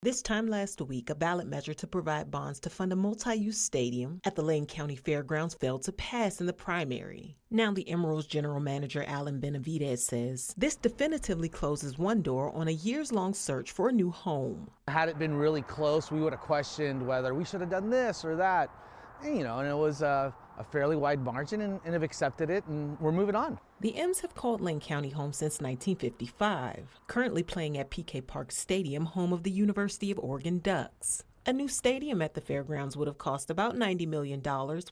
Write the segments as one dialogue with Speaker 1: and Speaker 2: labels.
Speaker 1: This time last week, a ballot measure to provide bonds to fund a multi-use stadium at the Lane County Fairgrounds failed to pass in the primary. Now the Emeralds General Manager Allan Benavides says this definitively closes one door on a years-long search for a new home.
Speaker 2: Had it been really close, we would have questioned whether we should have done this or that. And it was a fairly wide margin and have accepted it, and we're moving on.
Speaker 1: The M's have called Lane County home since 1955, currently playing at PK Park Stadium, home of the University of Oregon Ducks. A new stadium at the fairgrounds would have cost about $90 million,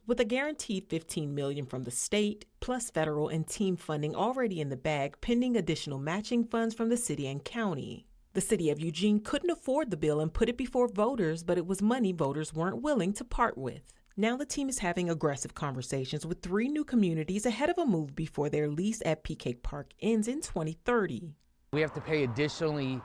Speaker 1: with a guaranteed $15 million from the state, plus federal and team funding already in the bag, pending additional matching funds from the city and county. The city of Eugene couldn't afford the bill and put it before voters, but it was money voters weren't willing to part with. Now the team is having aggressive conversations with 3 new communities ahead of a move before their lease at PK Park ends in 2030.
Speaker 2: We have to pay additionally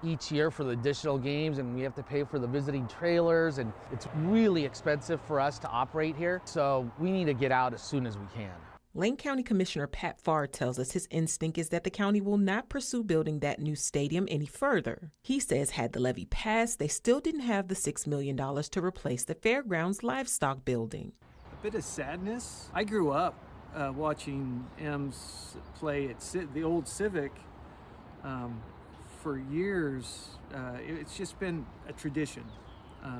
Speaker 2: each year for the additional games, and we have to pay for the visiting trailers, and it's really expensive for us to operate here, so we need to get out as soon as we can.
Speaker 1: Lane County Commissioner Pat Farr tells us his instinct is that the county will not pursue building that new stadium any further. He says had the levy passed, they still didn't have the $6 million to replace the fairgrounds livestock building.
Speaker 3: A bit of sadness. I grew up watching M's play at the old Civic for years. It's just been a tradition.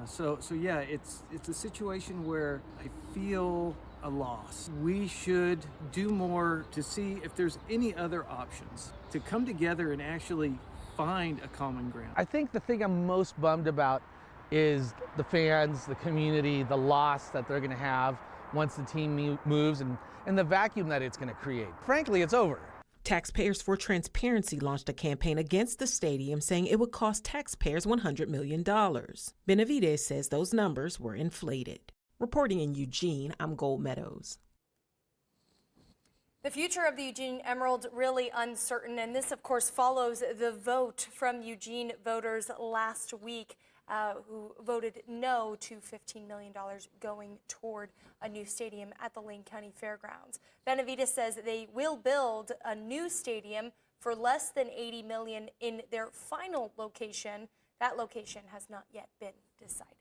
Speaker 3: So yeah, it's a situation where I feel a loss. We should do more to see if there's any other options to come together and actually find a common ground.
Speaker 2: I think the thing I'm most bummed about is the fans, the community, the loss that they're going to have once the team moves, and the vacuum that it's going to create. Frankly, it's over.
Speaker 1: Taxpayers for Transparency launched a campaign against the stadium, saying it would cost taxpayers $100 million. Benavides says those numbers were inflated. Reporting in Eugene, I'm Gold Meadows.
Speaker 4: The future of the Eugene Emeralds really uncertain, and this, of course, follows the vote from Eugene voters last week who voted no to $15 million going toward a new stadium at the Lane County Fairgrounds. Benavides says they will build a new stadium for less than $80 million in their final location. That location has not yet been decided.